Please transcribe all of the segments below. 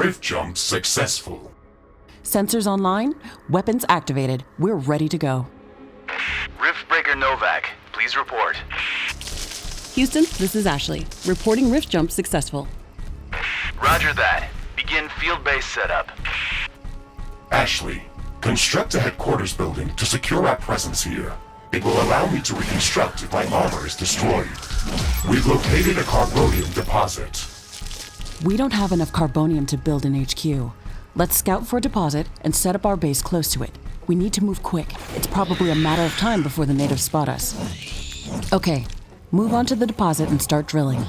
Rift jump successful. Sensors online, weapons activated. We're ready to go. Riftbreaker Novak, please report. Houston, this is Ashley. Reporting rift jump successful. Roger that. Begin field-based setup. Ashley, construct a headquarters building to secure our presence here. It will allow me to reconstruct if my armor is destroyed. We've located a carbonium deposit. We don't have enough carbonium to build an HQ. Let's scout for a deposit and set up our base close to it. We need to move quick. It's probably a matter of time before the natives spot us. Okay, move on to the deposit and start drilling.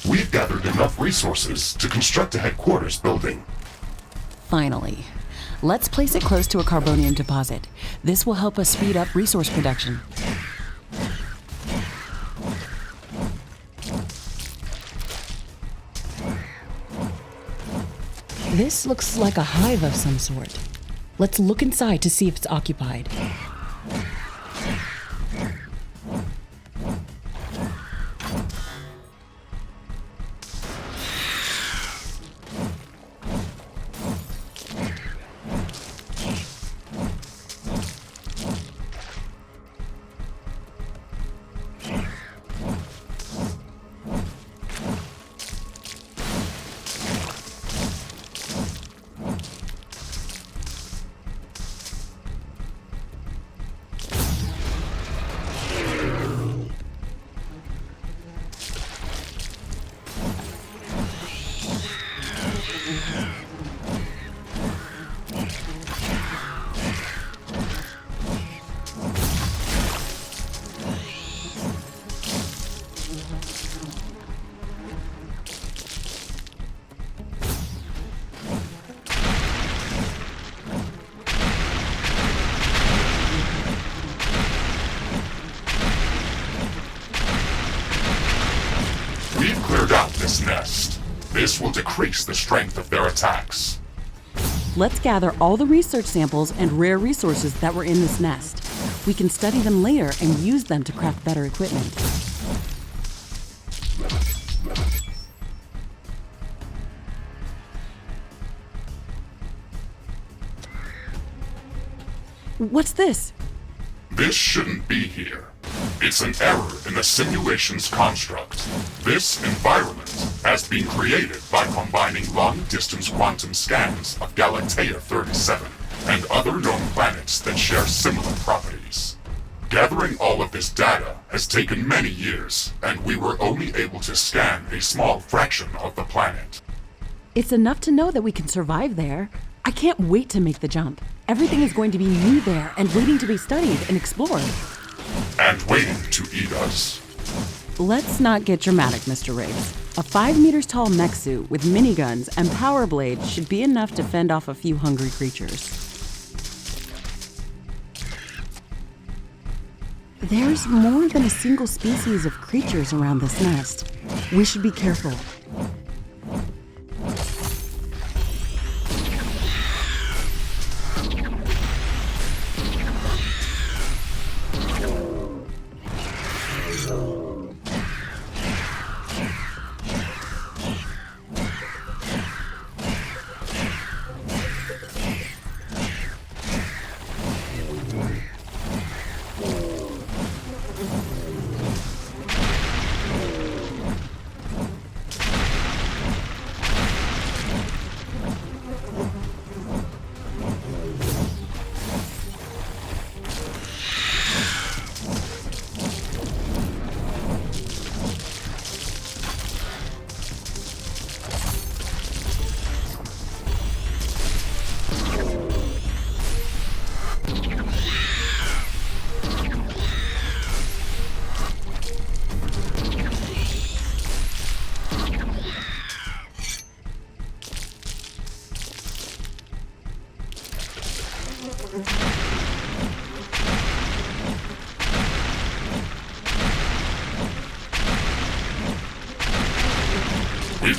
We've gathered enough resources to construct a headquarters building. Finally. Let's place it close to a carbonium deposit. This will help us speed up resource production. This looks like a hive of some sort. Let's look inside to see if it's occupied. We've cleared out this nest. This will decrease the strength of their attacks. Let's gather all the research samples and rare resources that were in this nest. We can study them later and use them to craft better equipment. What's this? This shouldn't be here. It's an error in the simulation's construct. This environment has been created by combining long-distance quantum scans of Galatea 37 and other known planets that share similar properties. Gathering all of this data has taken many years, and we were only able to scan a small fraction of the planet. It's enough to know that we can survive there. I can't wait to make the jump. Everything is going to be new there and waiting to be studied and explored. And waiting to eat us. Let's not get dramatic, Mr. Riggs. A 5 meters tall mech suit with miniguns and power blades should be enough to fend off a few hungry creatures. There's more than a single species of creatures around this nest. We should be careful.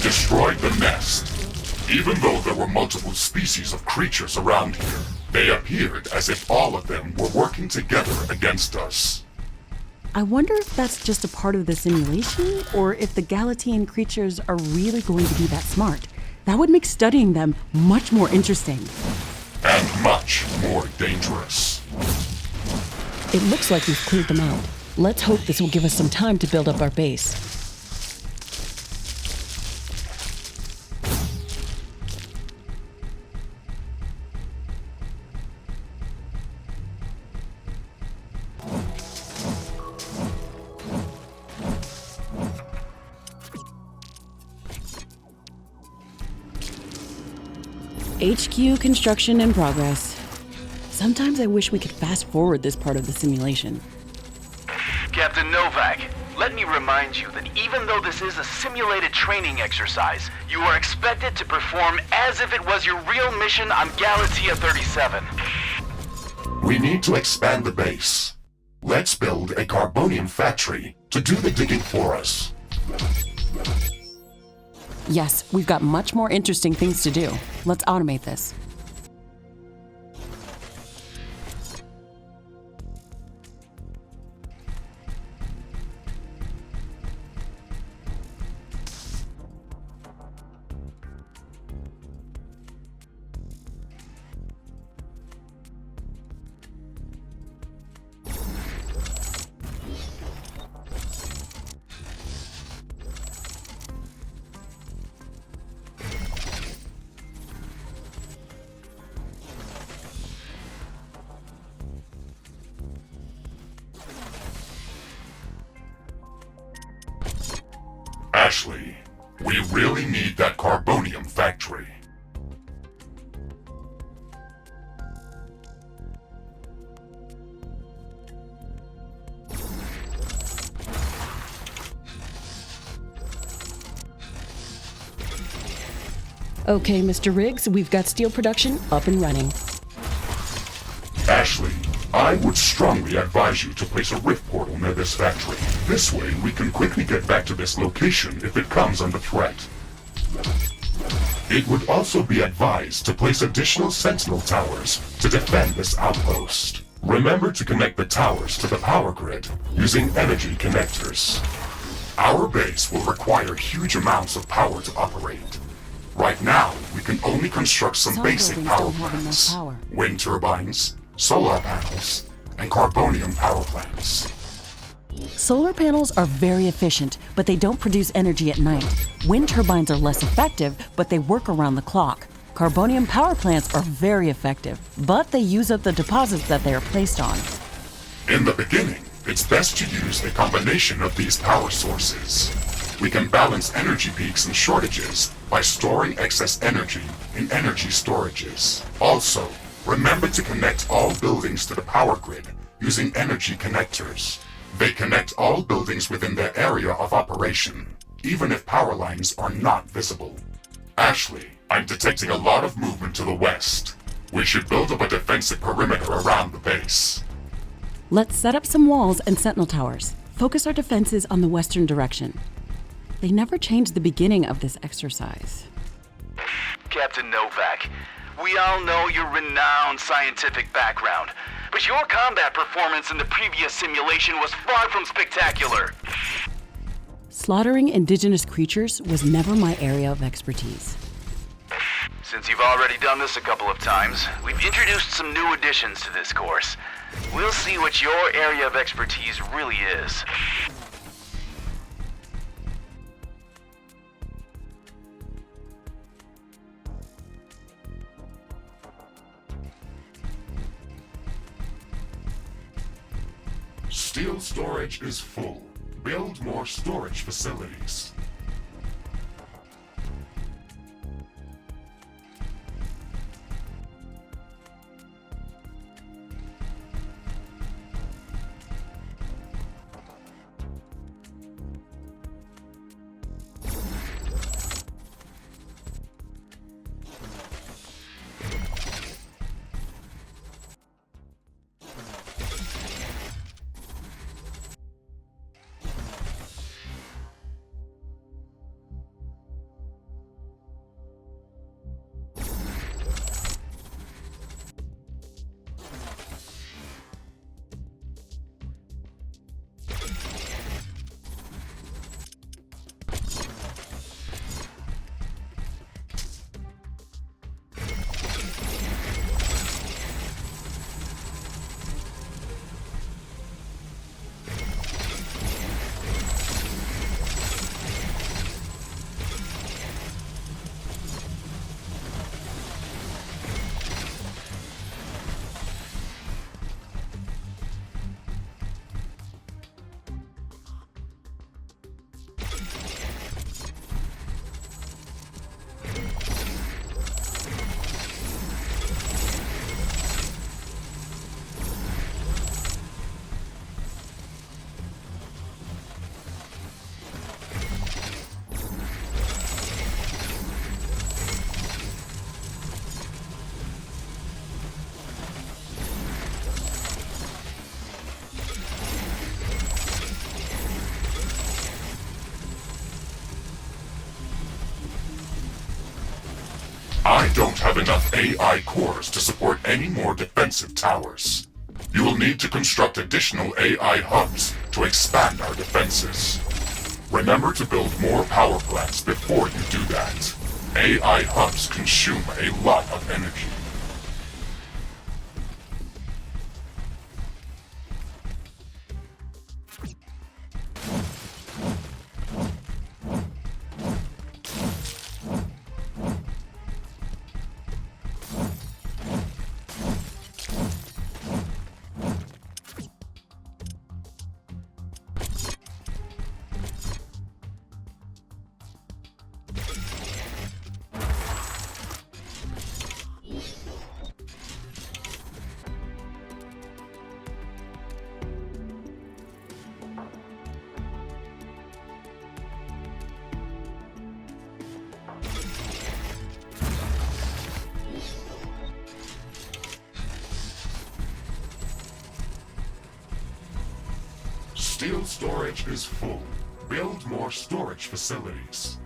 destroyed the nest. Even though there were multiple species of creatures around here, they appeared as if all of them were working together against us. I wonder if that's just a part of the simulation, or if the Galatian creatures are really going to be that smart. That would make studying them much more interesting. And much more dangerous. It looks like we've cleared them out. Let's hope this will give us some time to build up our base. HQ construction in progress. Sometimes I wish we could fast forward this part of the simulation. Captain Novak, let me remind you that even though this is a simulated training exercise, you are expected to perform as if it was your real mission on Galatea 37. We need to expand the base. Let's build a carbonium factory to do the digging for us. Yes, we've got much more interesting things to do. Let's automate this. Ashley, we really need that carbonium factory. Okay, Mr. Riggs, we've got steel production up and running. Ashley, I would strongly advise you to place a rift portal near this factory. This way, we can quickly get back to this location if it comes under threat. It would also be advised to place additional sentinel towers to defend this outpost. Remember to connect the towers to the power grid using energy connectors. Our base will require huge amounts of power to operate. Right now, we can only construct some basic buildings power don't have enough plants, power. wind turbines, solar panels, and carbonium power plants. Solar panels are very efficient, but they don't produce energy at night. Wind turbines are less effective, but they work around the clock. Carbonium power plants are very effective, but they use up the deposits that they are placed on. In the beginning, it's best to use a combination of these power sources. We can balance energy peaks and shortages by storing excess energy in energy storages. Also, remember to connect all buildings to the power grid using energy connectors. They connect all buildings within their area of operation, even if power lines are not visible. Ashley, I'm detecting a lot of movement to the west. We should build up a defensive perimeter around the base. Let's set up some walls and sentinel towers. Focus our defenses on the western direction. They never changed the beginning of this exercise. Captain Novak, we all know your renowned scientific background, but your combat performance in the previous simulation was far from spectacular. Slaughtering indigenous creatures was never my area of expertise. Since you've already done this a couple of times, we've introduced some new additions to this course. We'll see what your area of expertise really is. Steel storage is full. Build more storage facilities. enough AI cores to support any more defensive towers. You will need to construct additional AI hubs to expand our defenses. Remember to build more power plants before you do that. AI hubs consume a lot of energy. Steel storage is full. Build more storage facilities.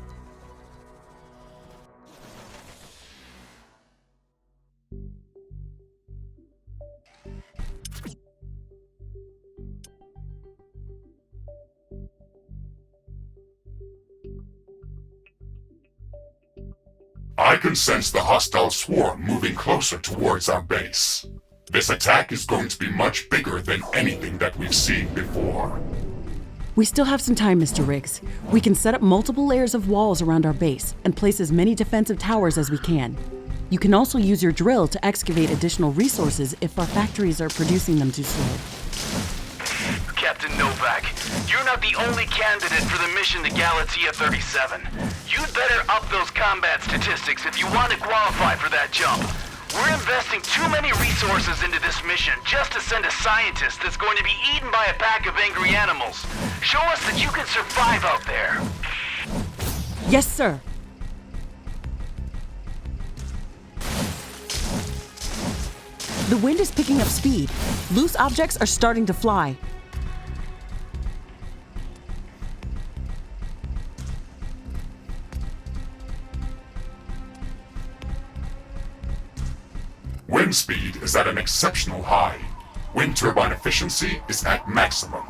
I can sense the hostile swarm moving closer towards our base. This attack is going to be much bigger than anything that we've seen before. We still have some time, Mr. Riggs. We can set up multiple layers of walls around our base and place as many defensive towers as we can. You can also use your drill to excavate additional resources if our factories are producing them too slow. Captain Novak, you're not the only candidate for the mission to Galatea 37. You'd better up those combat statistics if you want to qualify for that jump. We're investing too many resources into this mission just to send a scientist that's going to be eaten by a pack of angry animals. Show us that you can survive out there. Yes, sir. The wind is picking up speed. Loose objects are starting to fly. Wind speed is at an exceptional high. Wind turbine efficiency is at maximum.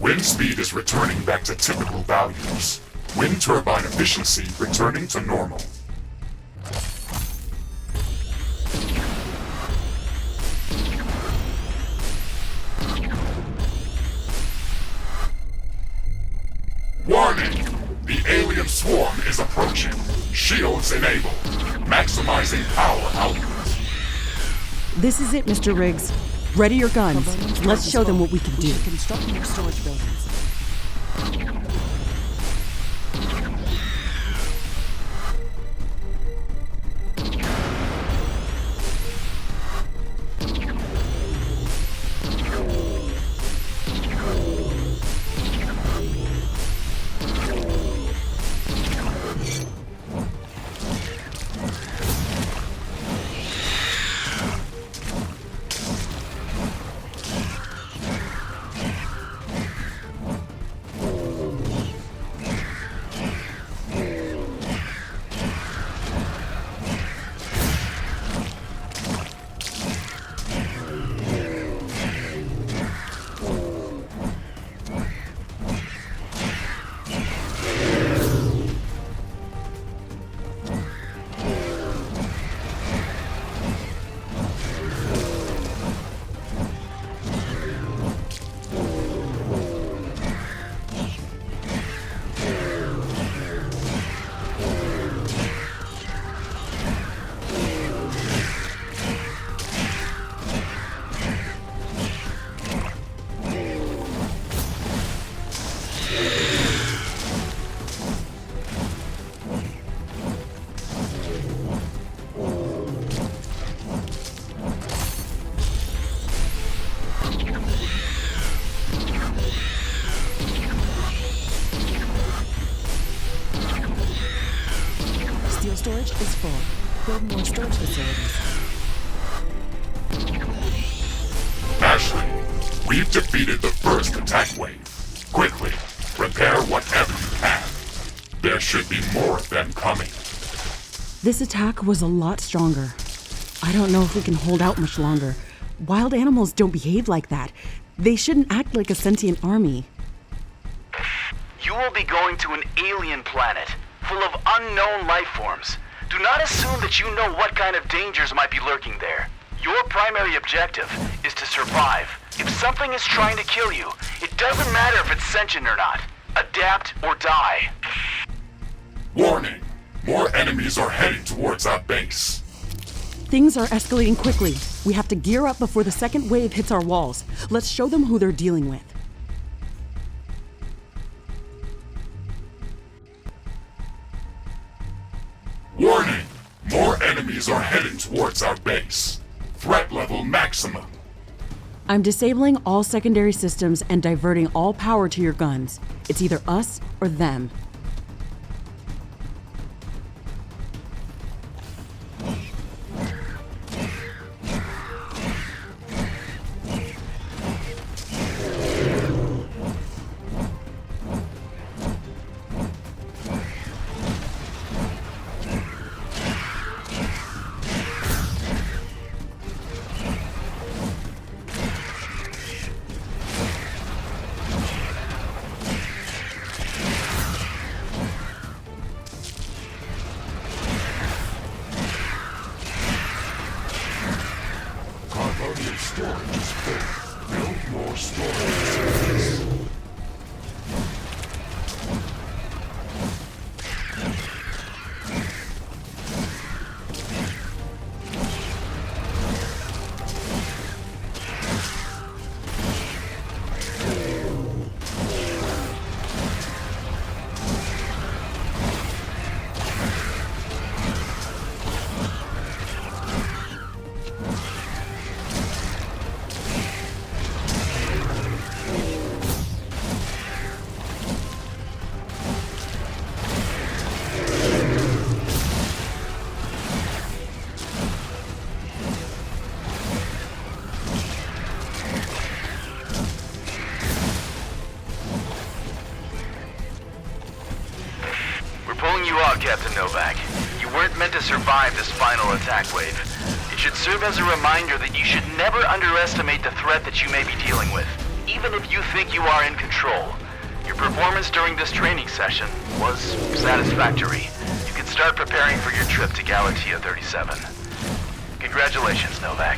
Wind speed is returning back to typical values. Wind turbine efficiency returning to normal. Warning! The alien swarm is approaching. Shields enabled. Maximizing power output. This is it, Mr. Riggs. Ready your guns. Let's show them what we can do. We should construct more storage buildings. storage is full. Build more storage facilities. Ashley, we've defeated the first attack wave. Quickly, repair whatever you can. There should be more of them coming. This attack was a lot stronger. I don't know if we can hold out much longer. Wild animals don't behave like that. They shouldn't act like a sentient army. You will be going to an alien planet, full of unknown life forms. Do not assume that you know what kind of dangers might be lurking there. Your primary objective is to survive. If something is trying to kill you, it doesn't matter if it's sentient or not. Adapt or die. Warning! More enemies are heading towards our base. Things are escalating quickly. We have to gear up before the second wave hits our walls. Let's show them who they're dealing with. Warning! More enemies are heading towards our base. Threat level maximum. I'm disabling all secondary systems and diverting all power to your guns. It's either us or them. Carbonium storage is full. Build more storage facilities. Pulling you out, Captain Novak. You weren't meant to survive this final attack wave. It should serve as a reminder that you should never underestimate the threat that you may be dealing with, even if you think you are in control. Your performance during this training session was satisfactory. You can start preparing for your trip to Galatia 37. Congratulations, Novak.